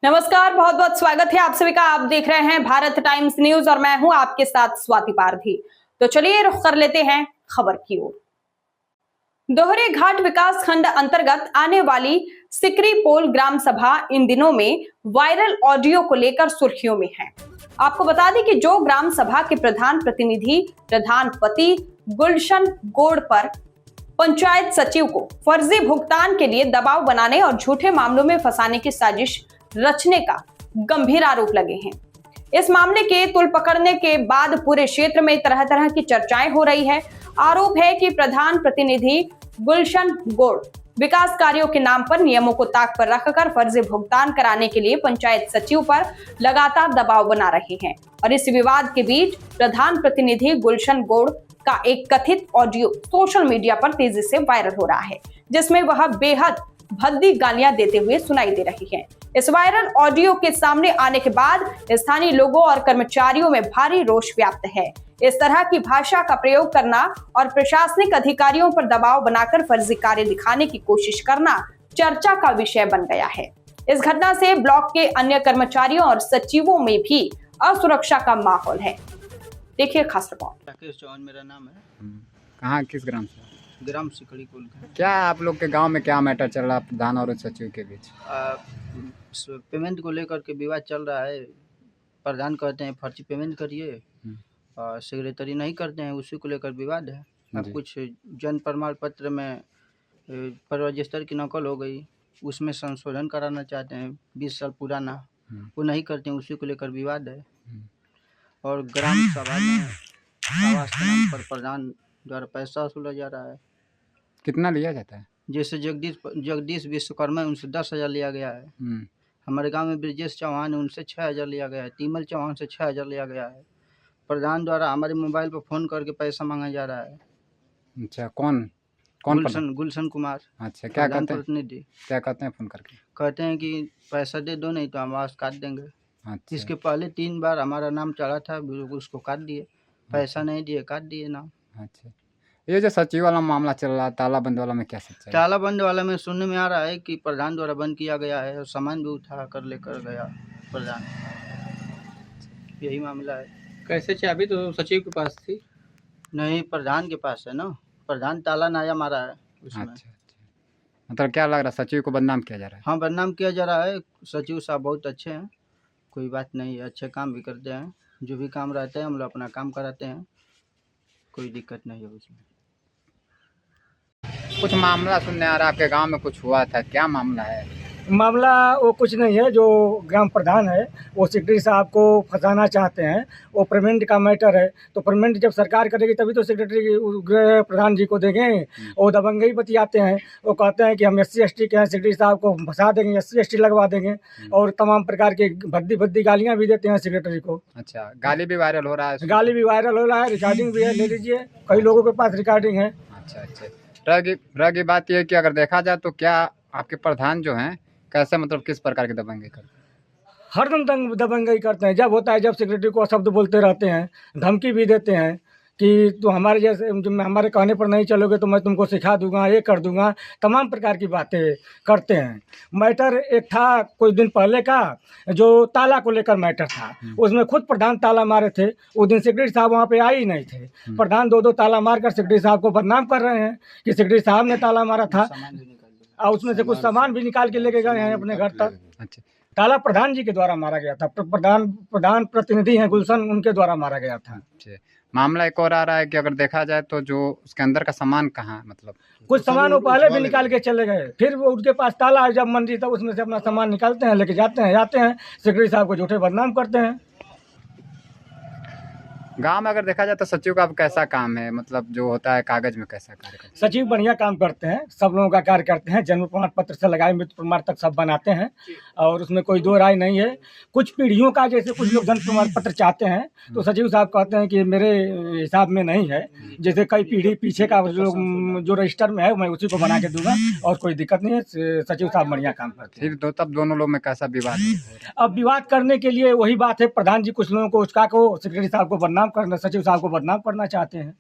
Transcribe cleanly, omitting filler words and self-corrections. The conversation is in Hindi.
नमस्कार, बहुत बहुत स्वागत है आप सभी का। आप देख रहे हैं भारत टाइम्स न्यूज और मैं हूं आपके साथ स्वाति पारधी। तो चलिए रुख कर लेते हैं खबर की ओर। दोहरे घाट विकास खंड अंतर्गत आने वाली सिकरी पोल ग्राम सभा इन दिनों में वायरल ऑडियो को लेकर सुर्खियों में है। आपको बता दें कि जो ग्राम सभा के प्रधान प्रतिनिधि प्रधानपति गुलशन गोड़ पर पंचायत सचिव को फर्जी भुगतान के लिए दबाव बनाने और झूठे मामलों में फंसाने की साजिश रचने का गंभीर आरोप लगे हैं। इस मामले के तुल पकड़ने के बाद पूरे क्षेत्र में तरह तरह की चर्चाएं हो रही है। आरोप है कि प्रधान प्रतिनिधि गुलशन गोड़ विकास कार्यों के नाम पर नियमों को ताक पर रखकर फर्जी भुगतान कराने के लिए पंचायत सचिव पर लगातार दबाव बना रहे हैं। और इस विवाद के बीच प्रधान प्रतिनिधि गुलशन गोड़ का एक कथित ऑडियो सोशल मीडिया पर तेजी से वायरल हो रहा है, जिसमें वह बेहद भद्दी गालियां देते हुए सुनाई दे रही हैं। इस वायरल ऑडियो के सामने आने के बाद स्थानीय लोगों और कर्मचारियों में भारी रोष व्याप्त है। इस तरह की भाषा का प्रयोग करना और प्रशासनिक अधिकारियों पर दबाव बनाकर फर्जी कार्य दिखाने की कोशिश करना चर्चा का विषय बन गया है। इस घटना से ब्लॉक के अन्य कर्मचारियों और सचिवों में भी असुरक्षा का माहौल है। देखिए खास रिपोर्ट। राकेश चौहान मेरा नाम है। कहाँ किस ग्राम से? ग्राम सिकड़ी कुल का। क्या आप लोग के गांव में क्या मैटर चल रहा है प्रधान और सचिव के बीच? पेमेंट को लेकर के विवाद चल रहा है। प्रधान कहते हैं फर्जी पेमेंट करिए और सेक्रेटरी नहीं करते हैं, उसी को लेकर विवाद है। अब कुछ जन प्रमाण पत्र में रजिस्टर की नकल हो गई, उसमें संशोधन कराना चाहते हैं 20 साल पुराना, वो नहीं करते हैं, उसी को लेकर विवाद है। और ग्राम सभा में आवास के नाम पर प्रधान द्वारा पैसा वसूला जा रहा है। कितना लिया जाता है? जैसे जगदीश विश्वकर्मा उनसे 10,000 लिया गया है। हमारे गांव में ब्रजेश चौहान है, उनसे 6,000 लिया गया है। तीमल चौहान से 6,000 लिया गया है। प्रधान द्वारा हमारे मोबाइल पर फ़ोन करके पैसा मांगा जा रहा है। अच्छा, कौन गुलशन कुमार। अच्छा, क्या कहते हैं? प्रतिनिधि क्या कहते हैं? फ़ोन करके कहते हैं कि पैसा दे दो, नहीं तो हम आवास काट देंगे। अच्छा, इसके पहले 3 बार हमारा नाम चढ़ा था, उसको काट दिए, पैसा नहीं दिए, काट दिए नाम। अच्छा, ये जो सचिव वाला मामला चल रहा है तालाबंद वाला में क्या सच्चाई है? तालाबंद वाला में सुनने में आ रहा है कि प्रधान द्वारा बंद किया गया है और सामान भी उठा कर लेकर गया प्रधान, यही मामला है। कैसे चाबी तो सचिव के पास थी? नहीं, प्रधान के पास है ना, प्रधान ताला नया मारा है उसमें। अच्छा, मतलब क्या लग रहा है सचिव को बदनाम किया जा रहा है? हाँ, बदनाम किया जा रहा है। सचिव साहब बहुत अच्छे हैं, कोई बात नहीं है, अच्छे काम भी करते हैं। जो भी काम रहते हैं हम लोग अपना काम कराते हैं, कोई दिक्कत नहीं है उसमें। कुछ मामला सुनने आ रहा है आपके गांव में कुछ हुआ था, क्या मामला है? मामला वो कुछ नहीं है। जो ग्राम प्रधान है वो सेक्रेटरी साहब को फंसाना चाहते हैं। वो पेमेंट का मैटर है, तो पेमेंट जब सरकार करेगी तभी तो सेक्रेटरी प्रधान जी को देंगे। वो दबंगई बतियाते हैं, वो कहते हैं कि हम SC/ST के हैं, सेक्रेटरी साहब को फंसा देंगे, SC/ST लगवा देंगे और तमाम प्रकार की भद्दी गालियाँ भी देते हैं सेक्रेटरी को। अच्छा, गाली भी वायरल हो रहा है? गाली भी वायरल हो रहा है, रिकॉर्डिंग भी है, ले लीजिए, कई लोगों के पास रिकॉर्डिंग है। अच्छा, रह गई बात यह है कि अगर देखा जाए तो क्या आपके प्रधान जो हैं कैसे, मतलब किस प्रकार के दबंगई करते हैं? हरदम दबंगई करते हैं। जब होता है जब सेक्रेटरी को शब्द बोलते रहते हैं, धमकी भी देते हैं कि तू हमारे जैसे हमारे कहने पर नहीं चलोगे तो मैं तुमको सिखा दूंगा, ये कर दूंगा, तमाम प्रकार की बातें करते हैं। मैटर एक था कुछ दिन पहले का, जो ताला को लेकर मैटर था, उसमें खुद प्रधान ताला मारे थे। उस दिन सेक्रेटरी साहब वहाँ पे आए ही नहीं थे। प्रधान दो ताला मारकर सेक्रेटरी साहब को बदनाम कर रहे हैं कि सेक्रेटरी साहब ने ताला मारा था और उसमें से कुछ सामान भी निकाल के लेके गए हैं अपने घर तक। अच्छा, ताला प्रधान जी के द्वारा मारा गया था। प्रधान प्रतिनिधि हैं गुलशन, उनके द्वारा मारा गया था। अच्छा, मामला एक और आ रहा है कि अगर देखा जाए तो जो उसके अंदर का सामान कहाँ है, मतलब कुछ सामान वो पहले भी निकाल के चले गए, फिर वो उनके पास ताला है, जब मंडी तब उसमें से अपना सामान निकालते हैं, लेके जाते हैं सेक्रेटरी साहब को झूठे बदनाम करते हैं। गांव में अगर देखा जाए तो सचिव का अब कैसा काम है, मतलब जो होता है कागज में कैसा कार्य करते हैं? सचिव बढ़िया काम करते हैं, सब लोगों का कार्य करते हैं। जन्म प्रमाण पत्र से लगाए मृत्यु प्रमाण तक सब बनाते हैं और उसमें कोई दो राय नहीं है। कुछ पीढ़ियों का जैसे कुछ लोग जन्म प्रमाण पत्र चाहते हैं तो सचिव साहब कहते हैं कि मेरे हिसाब में नहीं है, जैसे कई पीढ़ी पीछे का जो रजिस्टर में है मैं उसी को बना के दूंगा और कोई दिक्कत नहीं है। सचिव साहब बढ़िया काम करते हैं। फिर तब दोनों लोग में कैसा विवाद है? अब विवाद करने के लिए वही बात है, प्रधान जी कुछ लोगों को उसका को सेक्रेटरी साहब को बदनाम करना, सचिव साहब को बदनाम करना चाहते हैं।